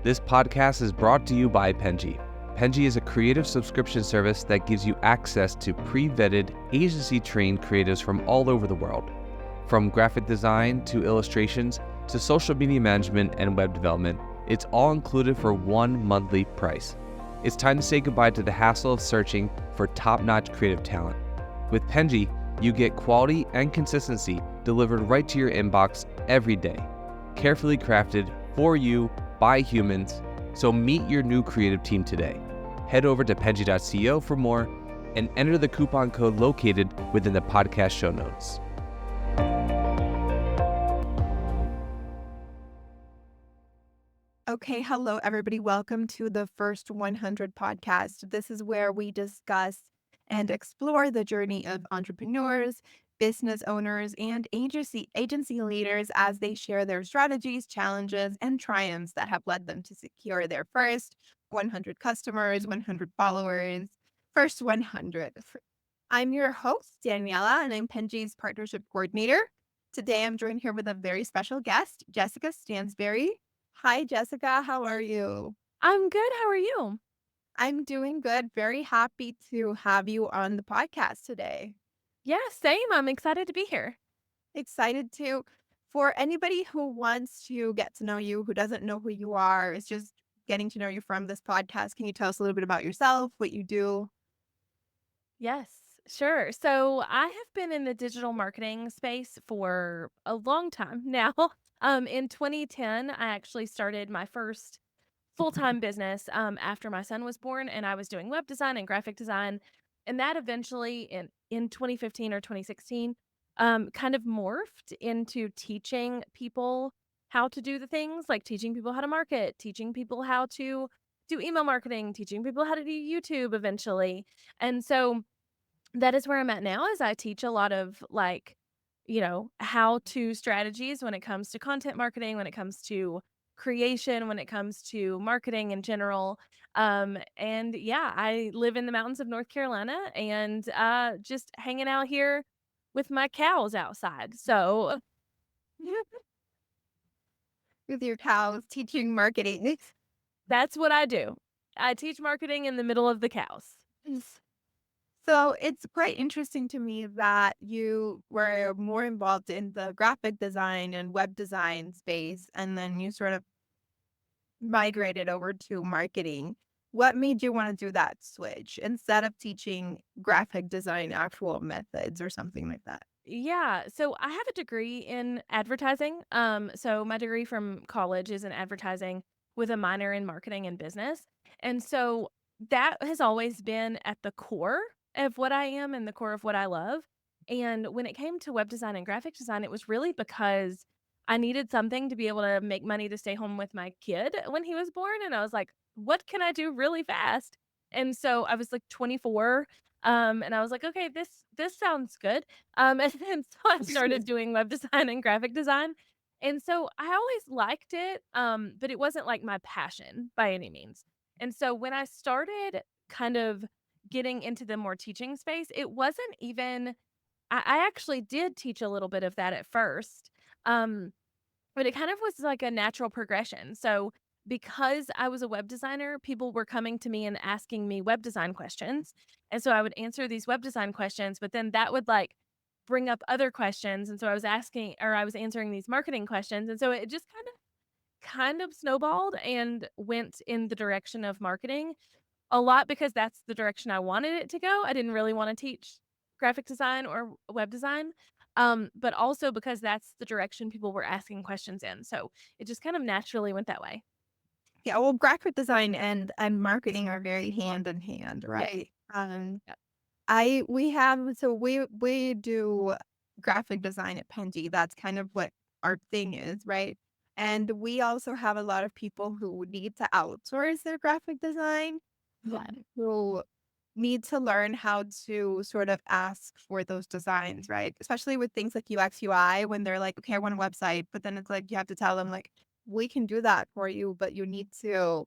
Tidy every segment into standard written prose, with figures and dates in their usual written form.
This podcast is brought to you by Penji. Penji is a creative subscription service that gives you access to pre-vetted, agency-trained creatives from all over the world. From graphic design to illustrations to social media management and web development, it's all included for one monthly price. It's time to say goodbye to the hassle of searching for top-notch creative talent. With Penji, you get quality and consistency delivered right to your inbox every day, carefully crafted for you by humans. So meet your new creative team today. Head over to penji.co for more and enter the coupon code located within the podcast show notes. Okay, hello everybody. Welcome to the First 100 podcast. This is where we discuss and explore the journey of entrepreneurs, business owners, and agency leaders as they share their strategies, challenges, and triumphs that have led them to secure their first 100 customers, 100 followers, first 100. I'm your host, Daniela, and I'm Penji's partnership coordinator. Today, I'm joined here with a very special guest, Jessica Stansberry. Hi, Jessica. How are you? I'm good. How are you? I'm doing good. Very happy to have you on the podcast today. Yeah, same. I'm excited to be here. Excited to. For anybody who wants to get to know you, who doesn't know who you are, is just getting to know you from this podcast. Can you tell us a little bit about yourself, what you do? Yes, sure. So I have been in the digital marketing space for a long time now. In 2010, I actually started my first full-time business after my son was born, and I was doing web design and graphic design. And that eventually in 2015 or 2016 kind of morphed into teaching people how to do the things, like teaching people how to market, teaching people how to do email marketing, teaching people how to do YouTube eventually. And so that is where I'm at now, is I teach a lot of how to strategies when it comes to content marketing, when it comes to creation, when it comes to marketing in general. And yeah, I live in the mountains of North Carolina and just hanging out here with my cows outside. So With your cows, teaching marketing. that's what I do. I teach marketing in the middle of the cows. So it's quite interesting to me that you were more involved in the graphic design and web design space, and then you sort of migrated over to marketing. What made you want to do that switch instead of teaching graphic design actual methods or something like that? Yeah, so I have a degree in advertising. So my degree from college is in advertising with a minor in marketing and business. And so that has always been at the core of what I am and the core of what I love. And when it came to web design and graphic design, it was really because I needed something to be able to make money to stay home with my kid when he was born. And I was like, what can I do really fast? And so I was like 24. And I was like, okay, this sounds good. And then so I started doing web design and graphic design. And so I always liked it, but it wasn't like my passion by any means. And so when I started kind of getting into the more teaching space, it wasn't even, I actually did teach a little bit of that at first. Um, but it kind of was like a natural progression. So because I was a web designer, people were coming to me and asking me web design questions. And so I would answer these web design questions, but then that would like bring up other questions. And so I was answering these marketing questions. And so it just kind of snowballed and went in the direction of marketing a lot because that's the direction I wanted it to go. I didn't really want to teach graphic design or web design. But also because that's the direction people were asking questions in. So it just kind of naturally went that way. Yeah, well, graphic design and marketing are very hand in hand, Yes. right? Yep. We do graphic design at Penji. That's kind of what our thing is, right? And we also have a lot of people who need to outsource their graphic design, Yeah. who need to learn how to sort of ask for those designs, right? Especially with things like UX UI, when they're like, okay, I want a website, but then it's like you have to tell them like, we can do that for you, but you need to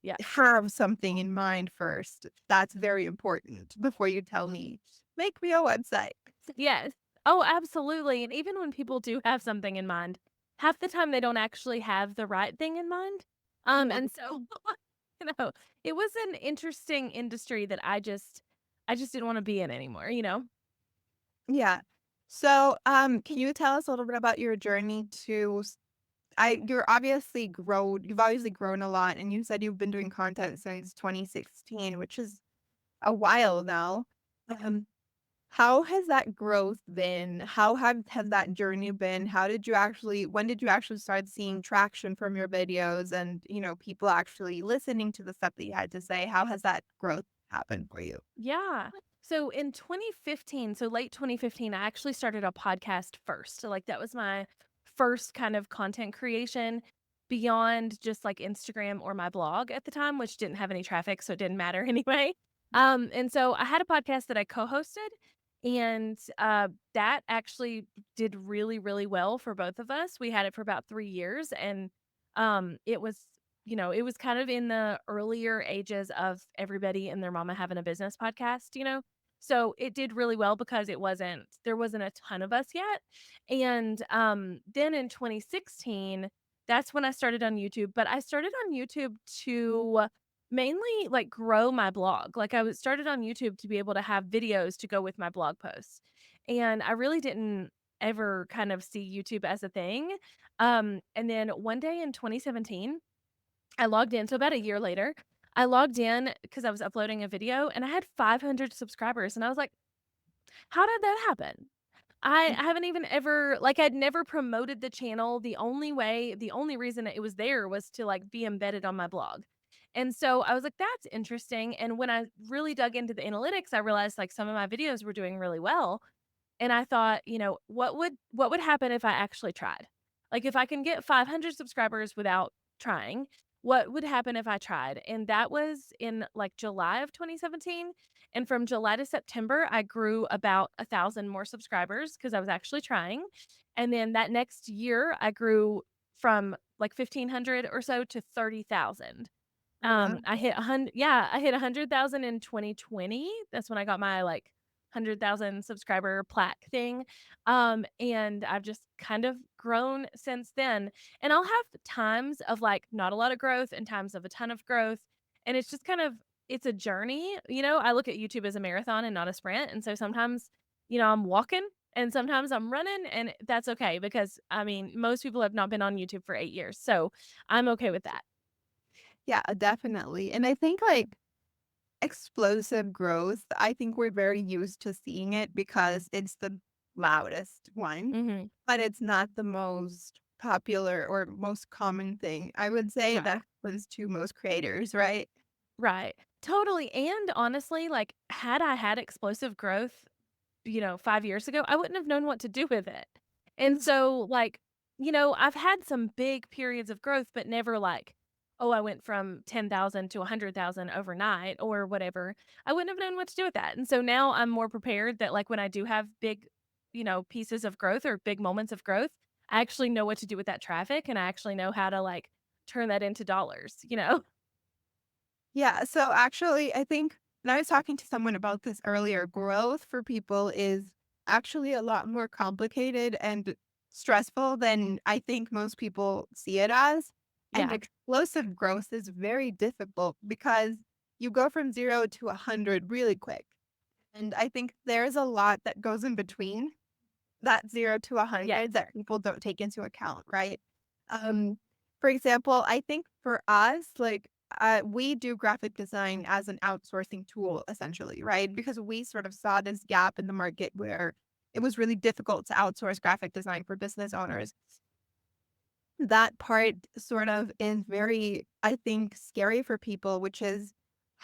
Yeah. have something in mind first. That's very important before you tell me, make me a website. Yes. Oh, absolutely. And even when people do have something in mind, half the time they don't actually have the right thing in mind. And so, you know, it was an interesting industry that I just didn't want to be in anymore, you know? Yeah. So, can you tell us a little bit about your journey to you've obviously grown a lot, and you said you've been doing content since 2016, which is a while now. Um, how has that growth been? How has that journey been? When did you actually start seeing traction from your videos and, people actually listening to the stuff that you had to say? How has that growth happened for you? Yeah. So in 2015, so late 2015, I actually started a podcast first. So like that was my first kind of content creation beyond just like Instagram or my blog at the time, which didn't have any traffic, so it didn't matter anyway. And so I had a podcast that I co-hosted, and that actually did really, really well for both of us. We had it for about 3 years, and it was it was kind of in the earlier ages of everybody and their mama having a business podcast, you know? So it did really well because there wasn't a ton of us yet. And then in 2016, that's when I started on YouTube, but I started on YouTube to mainly like grow my blog. Like I was started on YouTube to be able to have videos to go with my blog posts. And I really didn't ever kind of see YouTube as a thing. And then one day in 2017, I logged in, so about a year later, I logged in because I was uploading a video and I had 500 subscribers, and I was like, "How did that happen?" I haven't even ever like, I'd never promoted the channel. The only reason it was there was to, like, be embedded on my blog. And so I was like, "That's interesting," and when I really dug into the analytics, I realized, like, some of my videos were doing really well, and I thought, what would happen if I actually tried? Like, if I can get 500 subscribers without trying, what would happen if I tried? And that was in, like, July of 2017, and from July to September, I grew about 1,000 more subscribers because I was actually trying, and then that next year, I grew from, like, 1,500 or so to 30,000. Wow. I hit 100,000 in 2020. That's when I got my, like, 100,000 subscriber plaque thing, and I've just kind of grown since then, and I'll have times of, like, not a lot of growth and times of a ton of growth, and it's just kind of it's a journey, you know? I look at YouTube as a marathon and not a sprint, and so sometimes, I'm walking and sometimes I'm running, and that's okay because, I mean, most people have not been on YouTube for 8 years, so I'm okay with that. Yeah, definitely. And I think like explosive growth, I think we're very used to seeing it because it's the loudest one, Mhm. but it's not the most popular or most common thing. I would say Right. that was to most creators, right? Right. Totally, and honestly, like, had I had explosive growth, 5 years ago, I wouldn't have known what to do with it. And so, like, I've had some big periods of growth, but never like, "Oh, I went from 10,000 to 100,000 overnight," or whatever. I wouldn't have known what to do with that, and so now I'm more prepared that, like, when I do have big, pieces of growth or big moments of growth, I actually know what to do with that traffic, and I actually know how to, like, turn that into dollars, you know? Yeah, so actually, I think and I was talking to someone about this earlier, growth for people is actually a lot more complicated and stressful than I think most people see it as. And Yeah. explosive growth is very difficult because you go from 0 to 100 really quick. And I think there's a lot that goes in between that 0 to Yes. 100 that people don't take into account, right? Um, for example, I think for us, like, we do graphic design as an outsourcing tool, essentially, right? Because we sort of saw this gap in the market where it was really difficult to outsource graphic design for business owners. That part sort of is very, I think, scary for people, which is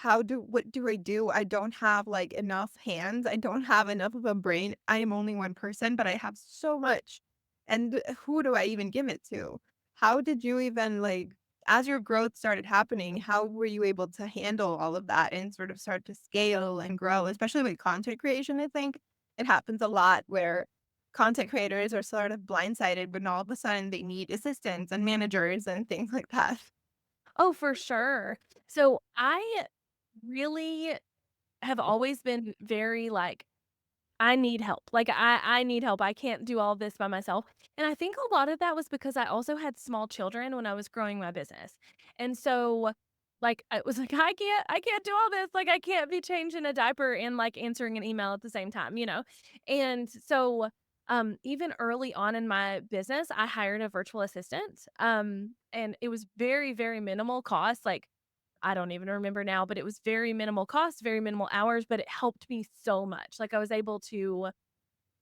what do I do? I don't have like enough hands. I don't have enough of a brain. I am only one person, but I have so much. And who do I even give it to? How did you even like, as your growth started happening, how were you able to handle all of that and sort of start to scale and grow, especially with content creation? I think it happens a lot where content creators are sort of blindsided when all of a sudden they need assistants and managers and things like that. Oh, for sure. So I really have always been very like I need help. Like, I need help. I can't do all this by myself. And I think a lot of that was because I also had small children when I was growing my business. And so, like, I was like, I can't do all this. Like, I can't be changing a diaper and, like, answering an email at the same time, you know? And so, even early on in my business, I hired a virtual assistant. And it was very, very minimal cost. Like, I don't even remember now, but it was very minimal cost, very minimal hours, but it helped me so much. Like, I was able to,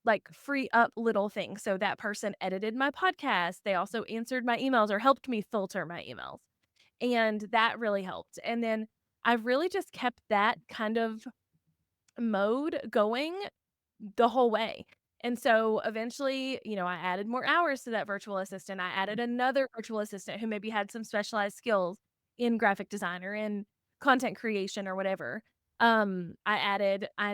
like, free up little things. So that person edited my podcast. They also answered my emails or helped me filter my emails. And that really helped. And then I've really just kept that kind of mode going the whole way. And so eventually, I added more hours to that virtual assistant. I added another virtual assistant who maybe had some specialized skills in graphic design or in content creation or whatever. I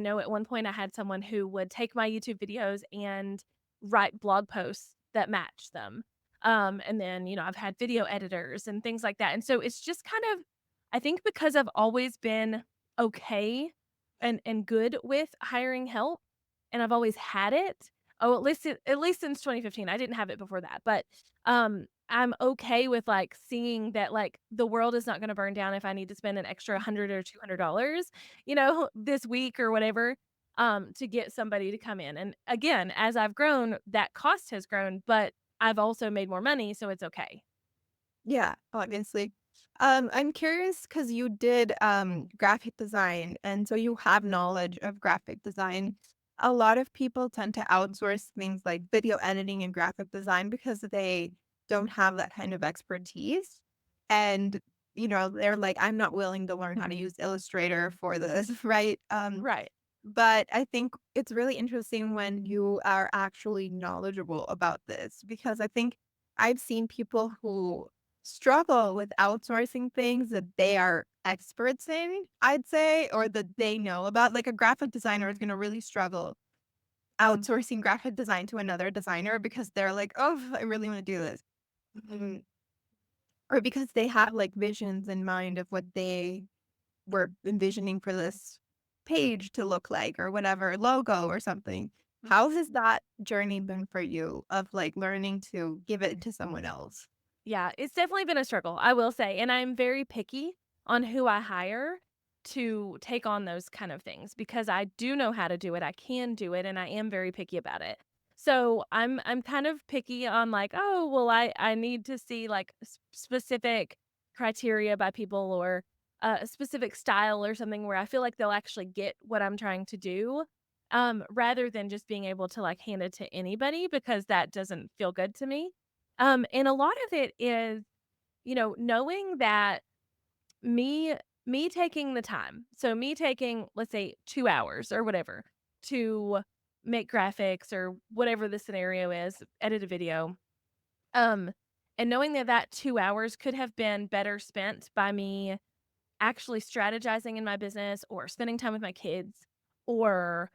know at one point I had someone who would take my YouTube videos and write blog posts that matched them. And then, I've had video editors and things like that. And so it's just kind of, I think because I've always been okay and good with hiring help, and I've always had it. Oh, at least since 2015. I didn't have it before that, but, I'm okay with, like, seeing that, like, the world is not gonna burn down if I need to spend an extra 100 or $200, this week or whatever, to get somebody to come in, and again, as I've grown, that cost has grown, but I've also made more money, so it's okay. Yeah, obviously. I'm curious because you did graphic design, and so you have knowledge of graphic design. A lot of people tend to outsource things like video editing and graphic design because they don't have that kind of expertise. And, they're like, I'm not willing to learn how to use Illustrator for this, right? Right. But I think it's really interesting when you are actually knowledgeable about this because I think I've seen people who struggle with outsourcing things that they are experts in, I'd say, or that they know about. Like a graphic designer is going to really struggle outsourcing graphic design to another designer because they're like, oh, I really want to do this. Mhm. Or because they have like visions in mind of what they were envisioning for this page to look like or whatever logo or something. How has that journey been for you of like learning to give it to someone else? Yeah, it's definitely been a struggle, I will say, and I'm very picky on who I hire to take on those kind of things because I do know how to do it, I can do it, and I am very picky about it. So, I'm kind of picky on like, "Oh, well, I need to see, like, specific criteria by people or a specific style or something where I feel like they'll actually get what I'm trying to do, rather than just being able to, like, hand it to anybody because that doesn't feel good to me. And a lot of it is, knowing that me me taking the time. So me taking, let's say, 2 hours or whatever to make graphics or whatever the scenario is, edit a video. Um, and knowing that that 2 hours could have been better spent by me actually strategizing in my business or spending time with my kids or,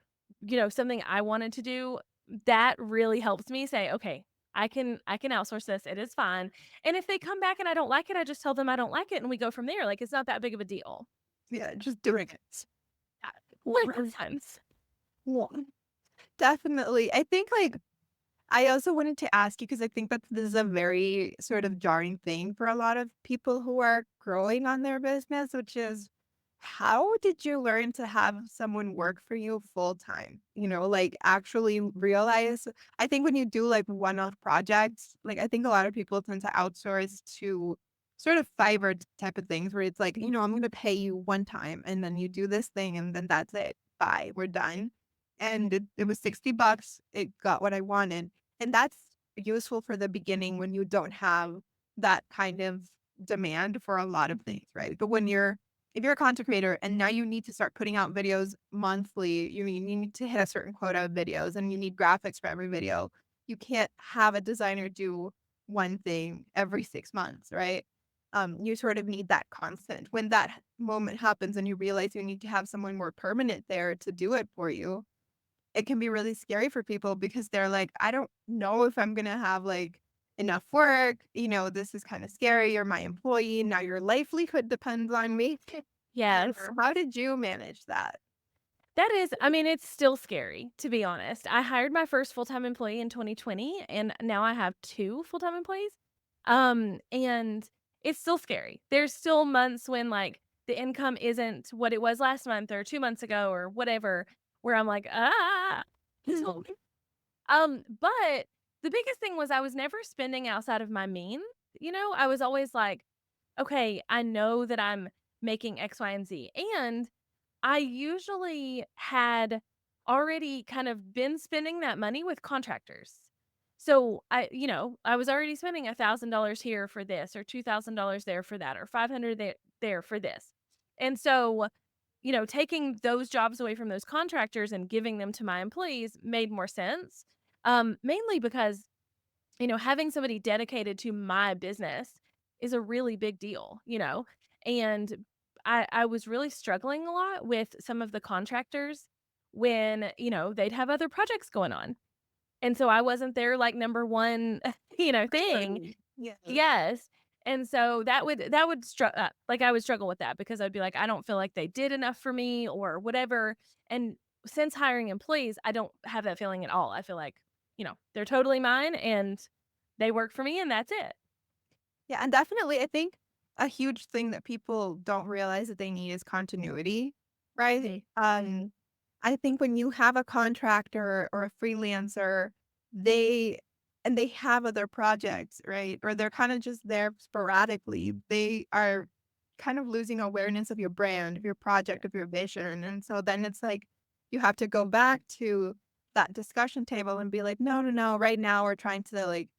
something I wanted to do, that really helps me say, "Okay, I can outsource this. It is fine." And if they come back and I don't like it, I just tell them I don't like it and we go from there. Like, it's not that big of a deal. Yeah, just doing it. Uh, Little times. Yeah, definitely. I think like I also wanted to ask you because I think that this is a very sort of jarring thing for a lot of people who are growing on their business, which is how did you learn to have someone work for you full time? Like actually realize. I think when you do like one off projects, like I think a lot of people tend to outsource to sort of Fiverr type of things where it's like, I'm going to pay you one time and then you do this thing and then that's it. Bye, we're done. And it was $60. It got what I wanted and that's useful for the beginning when you don't have that kind of demand for a lot of things, right? But if you're a content creator and now you need to start putting out videos monthly, you need to hit a certain quota of videos and you need graphics for every video. You can't have a designer do one thing every 6 months, right? You sort of need that constant. When that moment happens and you realize you need to have someone more permanent there to do it for you, it can be really scary for people because they're like, I don't know if I'm gonna have like enough work. This is kind of scary. You're my employee. Now your livelihood depends on me. Yes. How did you manage that? That is I mean, it's still scary, to be honest. I hired my first full-time employee in 2020, and now I have 2 full-time employees. And it's still scary. There's still months when, like, the income isn't what it was last month or 2 months ago or whatever, where I'm like, "Ah." So, but the biggest thing was I was never spending outside of my means, I was always like, "Okay, I know that I'm making X, Y, and Z," and I usually had already kind of been spending that money with contractors. So I was already spending $1,000 here for this or $2,000 there for that or 500 there for this. And so, taking those jobs away from those contractors and giving them to my employees made more sense. Mainly because having somebody dedicated to my business is a really big deal, and I was really struggling a lot with some of the contractors when, they'd have other projects going on. And so I wasn't their like number one, thing. Right. Yeah. Yes. And so like I would struggle with that because I'd be like, I don't feel like they did enough for me or whatever. And since hiring employees, I don't have that feeling at all. I feel like, they're totally mine and they work for me and that's it. Yeah, and definitely, I think a huge thing that people don't realize that they need is continuity, right? I think when you have a contractor or a freelancer, they they have other projects, right? Or they're kind of just there sporadically. They are kind of losing awareness of your brand, of your project, of your vision. And so then it's like you have to go back to that discussion table and be like, no, no, no, right now we're trying to like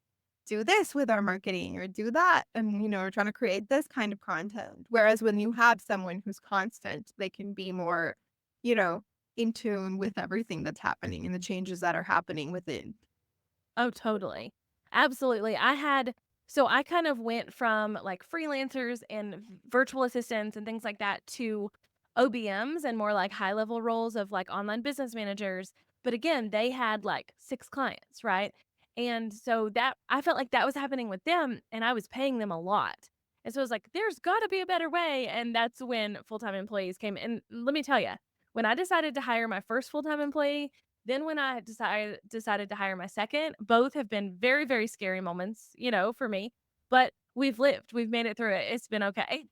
do this with our marketing or do that. And, we're trying to create this kind of content. Whereas when you have someone who's constant, they can be more, you know, in tune with everything that's happening and the changes that are happening within. Oh, totally. Absolutely. So I kind of went from like freelancers and virtual assistants and things like that to OBMs and more like high level roles of like online business managers. But again, they had like 6 clients, right? And so that I felt like that was happening with them and I was paying them a lot. And so I was like, there's got to be a better way. And that's when full time employees came. And let me tell you, when I decided to hire my first full time employee, then when I decided to hire my second, both have been very, very scary moments, for me, but we've lived. We've made it through it. It's been okay.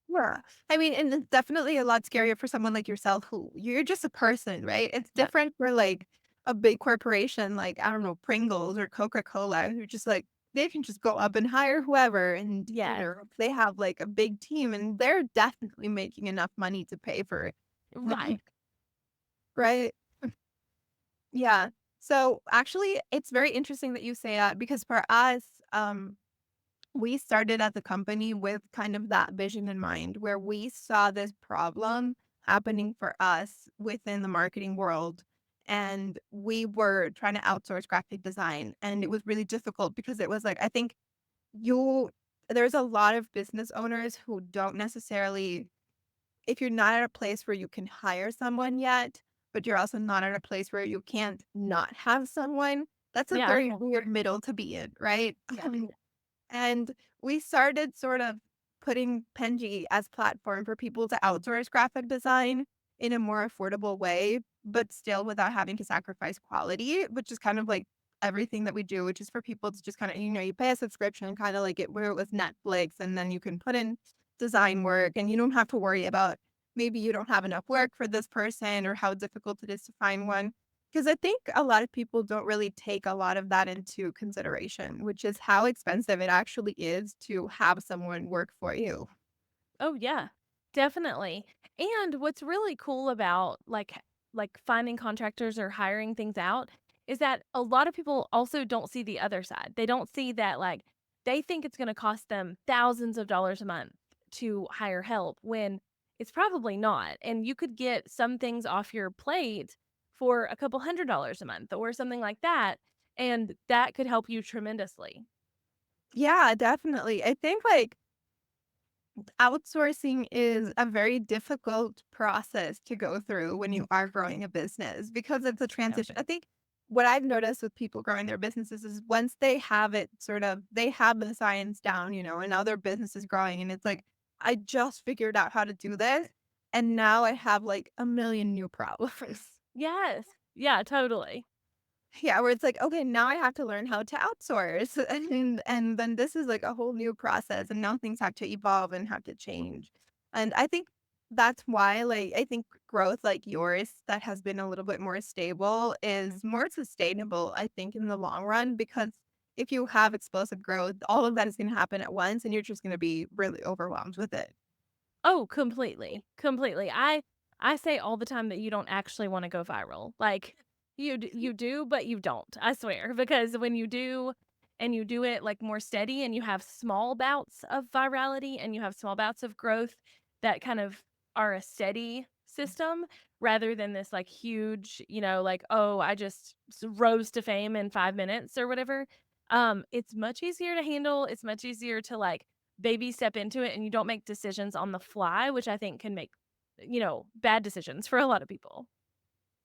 Yeah. I mean, and it's definitely a lot scarier for someone like yourself who you're just a person, right? It's Yeah. different for like a big corporation like, I don't know, Pringles or Coca-Cola, who just like they can just go up and hire whoever and Yes. they have like a big team and they're definitely making enough money to pay for it. Right. Right? Yeah. So actually it's very interesting that you say that because for us, we started as a company with kind of that vision in mind where we saw this problem happening for us within the marketing world. And we were trying to outsource graphic design. And it was really difficult because it was like, I think you, there's a lot of business owners who don't necessarily, if you're not at a place where you can hire someone yet, but you're also not at a place where you can't not have someone, that's a Yeah. very weird middle to be in, right? Yeah. And we started sort of putting Penji as platform for people to outsource graphic design in a more affordable way, but still without having to sacrifice quality, which is kind of like everything that we do, which is for people to just kind of, you pay a subscription, kind of like it where it was Netflix, and then you can put in design work and you don't have to worry about maybe you don't have enough work for this person or how difficult it is to find one. Because I think a lot of people don't really take a lot of that into consideration, which is how expensive it actually is to have someone work for you. Oh, yeah. Definitely. And what's really cool about like finding contractors or hiring things out is that a lot of people also don't see the other side. They don't see that like they think it's going to cost them thousands of dollars a month to hire help when it's probably not. And you could get some things off your plate for a couple $100s a month or something like that, and that could help you tremendously. Yeah, definitely. I think like outsourcing is a very difficult process to go through when you are growing a business because it's a Yeah. transition. I think what I've noticed with people growing their businesses is once they have it sort of, they have the science down, and now their business is growing and it's like, I just figured out how to do this. and now I have like a million new problems. Yes. Yeah, totally. Yeah, where it's like, okay, now I have to learn how to outsource. And then this is like a whole new process and now things have to evolve and have to change. And I think that's why like I think growth like yours that has been a little bit more stable is more sustainable, I think, in the long run because if you have explosive growth, all of that is going to happen at once and you're just going to be really overwhelmed with it. Oh, completely, completely. I say all the time that you don't actually wanna go viral. Like, you do, but you don't, I swear, because when you do and you do it, like, more steady and you have small bouts of virality and you have small bouts of growth that kind of are a steady system rather than this, like, huge, like, "Oh, I just rose to fame in 5 minutes," or whatever. It's much easier to handle, it's much easier to, like, baby step into it and you don't make decisions on the fly, which I think can make, bad decisions for a lot of people.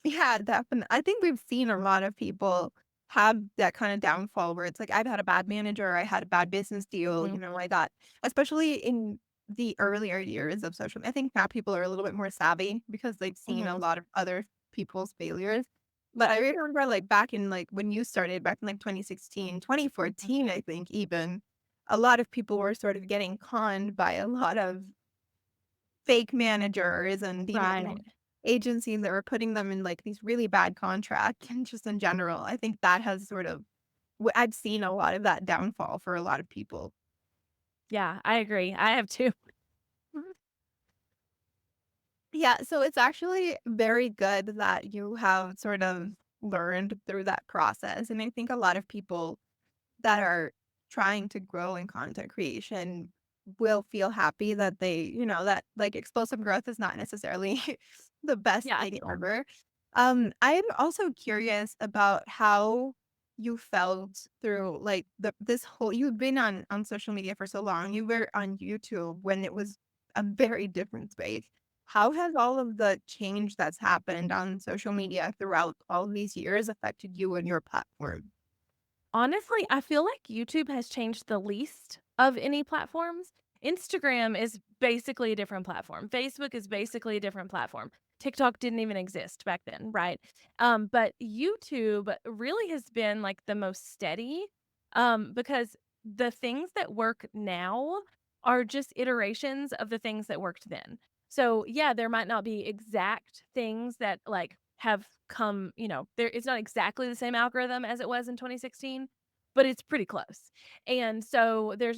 Yeah, definitely. I think we've seen a lot of people have that kind of downfall where it's like, I've had a bad manager, I had a bad business deal, Mhm, I got, especially in the earlier years of social media. I think now people are a little bit more savvy because they've seen a mhm. lot of other people's failures. But I remember like back in like when you started back in like 2016, 2014, I think even a lot of people were sort of getting conned by a lot of fake managers and, Right. agencies that were putting them in, like, these really bad contracts and just in general. I think that has sort of I've seen a lot of that downfall for a lot of people. Yeah, I agree. I have too. Mhm. Yeah, so it's actually very good that you have sort of learned through that process, and I think a lot of people that are trying to grow in content creation will feel happy that that like explosive growth is not necessarily the best Yeah. thing ever. I'm also curious about how you felt through like this whole you've been on social media for so long. You were on YouTube when it was a very different space. How has all of the change that's happened on social media throughout all these years affected you and your platform? Honestly, I feel like YouTube has changed the least of any platforms. Instagram is basically a different platform. Facebook is basically a different platform. TikTok didn't even exist back then, right? But YouTube really has been like the most steady because the things that work now are just iterations of the things that worked then. So, yeah, there might not be exact things that like have come, there it's not exactly the same algorithm as it was in 2016, but it's pretty close. And so there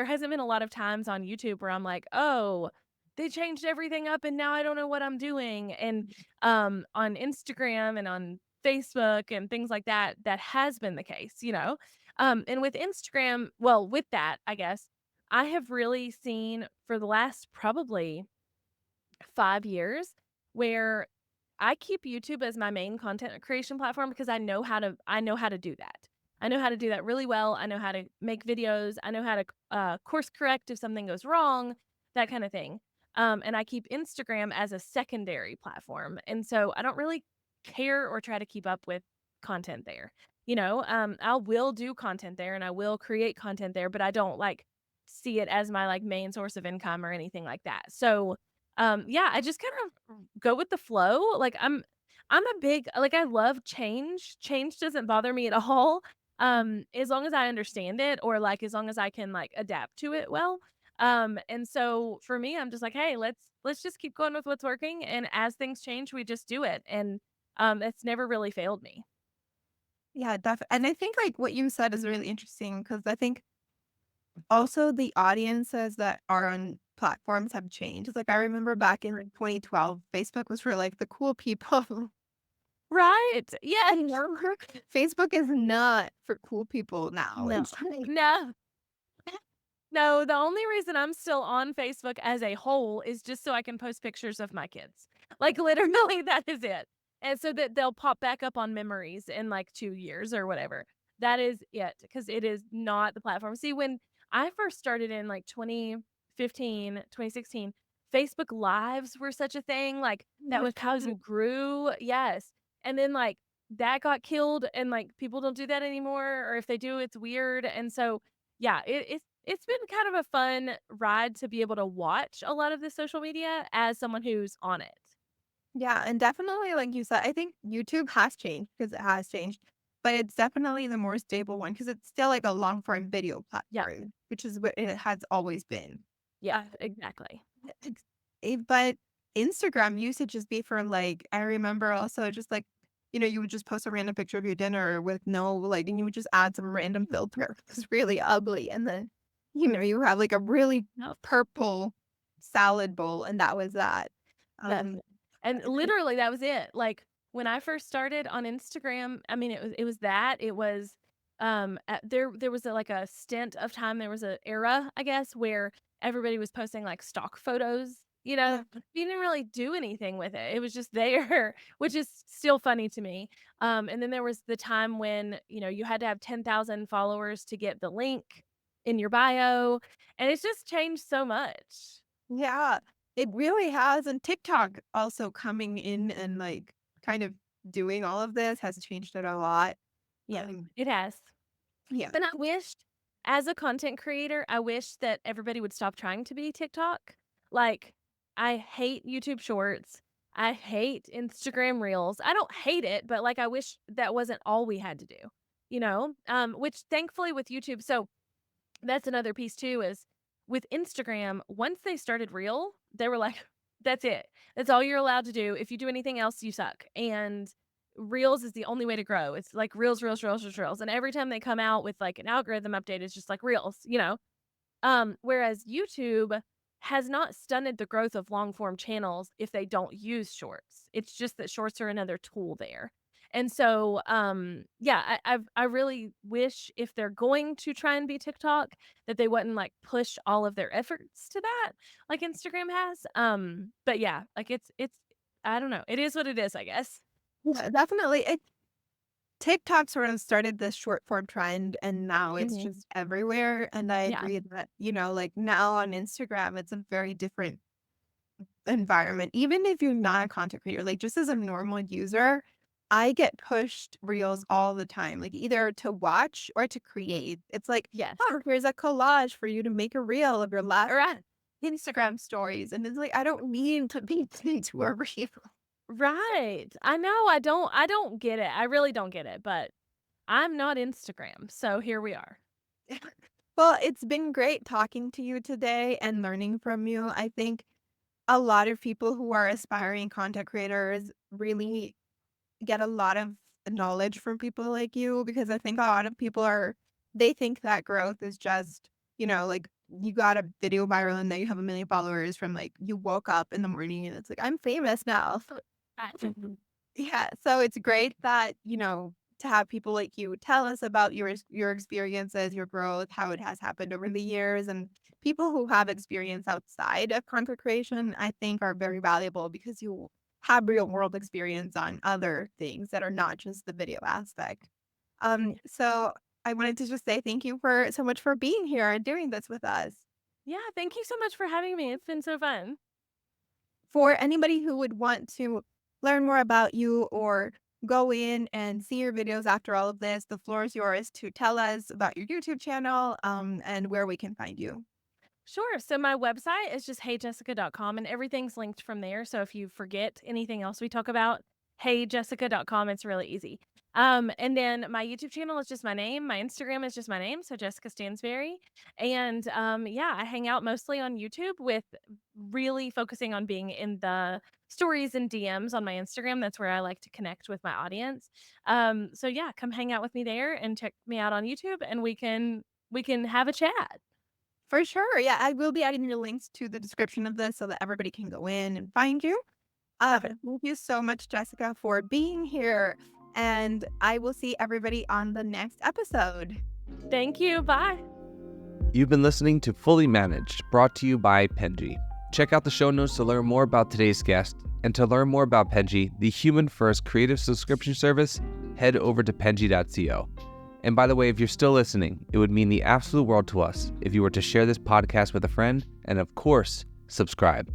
hasn't been a lot of times on YouTube where I'm like, "Oh, they changed everything up and now I don't know what I'm doing." And on Instagram and on Facebook and things like that, that has been the case. And with Instagram, well, with that, I guess, I have really seen for the last probably 5 years where I keep YouTube as my main content creation platform because I know how to do that. I know how to do that really well. I know how to make videos. I know how to course correct if something goes wrong, that kind of thing. And I keep Instagram as a secondary platform. And so I don't really care or try to keep up with content there. I will do content there and I will create content there, but I don't like see it as my like main source of income or anything like that. So yeah, I just kind of go with the flow. Like I'm a big like I love change. Change doesn't bother me at all. As long as I understand it or like as long as I can like adapt to it well. And so for me I'm just like, "Hey, let's just keep going with what's working and as things change, we just do it." And it's never really failed me. Yeah, definitely. And I think like what you said is really interesting because I think also the audiences that are on platforms have changed. Like I remember back in like 2012, Facebook was for like the cool people. Right? Yes. And now Facebook is not for cool people now. No. It's like No. No, the only reason I'm still on Facebook as a whole is just so I can post pictures of my kids. Like, literally, that is it. And so that they'll pop back up on memories in like 2 years or whatever. That is it, because it is not the platform. See, when I first started in like 2015, 2016, Facebook Lives were such a thing. Like, that was how it grew. Yes. And then, like, that got killed, and like people don't do that anymore. Or if they do, it's weird. And so, yeah, it's been kind of a fun ride to be able to watch a lot of the social media as someone who's on it. Yeah, and definitely, like you said, I think YouTube has changed because it has changed, but it's definitely the more stable one because it's still like a long form video Yeah. platform, which is what it has always been. Yeah, exactly. Ex- but Instagram used to just be for like, I remember also just like, you would just post a random picture of your dinner with no like, and you would just add some random filter. It's really ugly. And then, you have like a really No. purple salad bowl, and that was that. Yes. Um, And literally that was it. Like when I first started on Instagram, I mean it was there was like a stint of time, there was a era, I guess, where everybody was posting like stock photos, you know. yeah, You didn't really do anything with it. It was just there, which is still funny to me. And then there was the time when, you had to have 10,000 followers to get the link in your bio, and it's just changed so much. yeah, it really has. And TikTok also coming in and like kind of doing all of this has changed it a lot. Yeah, Um, it has. yeah. But I wished, as a content creator, I wish that everybody would stop trying to be TikTok. Like, I hate YouTube Shorts. I hate Instagram Reels. I don't hate it, but like I wish that wasn't all we had to do, which thankfully with YouTube. So that's another piece too, is with Instagram, once they started Reel, they were like, that's it. That's all you're allowed to do. If you do anything else, you suck. And Reels is the only way to grow. It's like Reels, Reels, Reels, Reels, Reels. And every time they come out with like an algorithm update, it's just like Reels. Whereas YouTube has not stunted the growth of long form channels if they don't use shorts. It's just that shorts are another tool there. And so, yeah, I really wish, if they're going to try and be TikTok, that they wouldn't like push all of their efforts to that like Instagram has. But yeah, like it's I don't know. It is what it is, I guess. Yeah, definitely. TikTok sort of started this short form trend and now it's Mhm. just everywhere. And I Yeah. agree that, like now on Instagram, it's a very different environment. Even if you're not a content creator, like just as a normal user, I get pushed reels all the time, like either to watch or to create. It's like, Yes. oh, here's a collage for you to make a reel of your last Instagram stories. And it's like, I don't need to be into a reel. Right. I know. I don't get it. I really don't get it, but I'm not Instagram. So here we are. Well, it's been great talking to you today and learning from you. I think a lot of people who are aspiring content creators really get a lot of knowledge from people like you because I think a lot of people they think that growth is just, like you got a video viral and then you have 1 million followers from like you woke up in the morning and it's like, I'm famous now. Yeah, so it's great that, to have people like you tell us about your experiences, your growth, how it has happened over the years, and people who have experience outside of content creation, I think are very valuable because you have real world experience on other things that are not just the video aspect. So I wanted to just say thank you for so much for being here and doing this with us. Yeah, thank you so much for having me. It's been so fun. For anybody who would want to learn more about you or go in and see your videos after all of this, the floor is yours to tell us about your YouTube channel and where we can find you. Sure. So my website is just heyjessica.com, and everything's linked from there. So if you forget anything else we talk about, heyjessica.com, it's really easy. And then my YouTube channel is just my name. My Instagram is just my name, so Jessica Stansberry. And yeah, I hang out mostly on YouTube, with really focusing on being in the stories and DMs on my Instagram. That's where I like to connect with my audience. So yeah, come hang out with me there and check me out on YouTube, and we can have a chat. For sure. Yeah, I will be adding your links to the description of this so that everybody can go in and find you. Thank you so much, Jessica, for being here. And I will see everybody on the next episode. Thank you. Bye. You've been listening to Fully Managed, brought to you by Penji. Check out the show notes to learn more about today's guest. And to learn more about Penji, the human-first creative subscription service, head over to penji.co. And by the way, if you're still listening, it would mean the absolute world to us if you were to share this podcast with a friend and, of course, subscribe.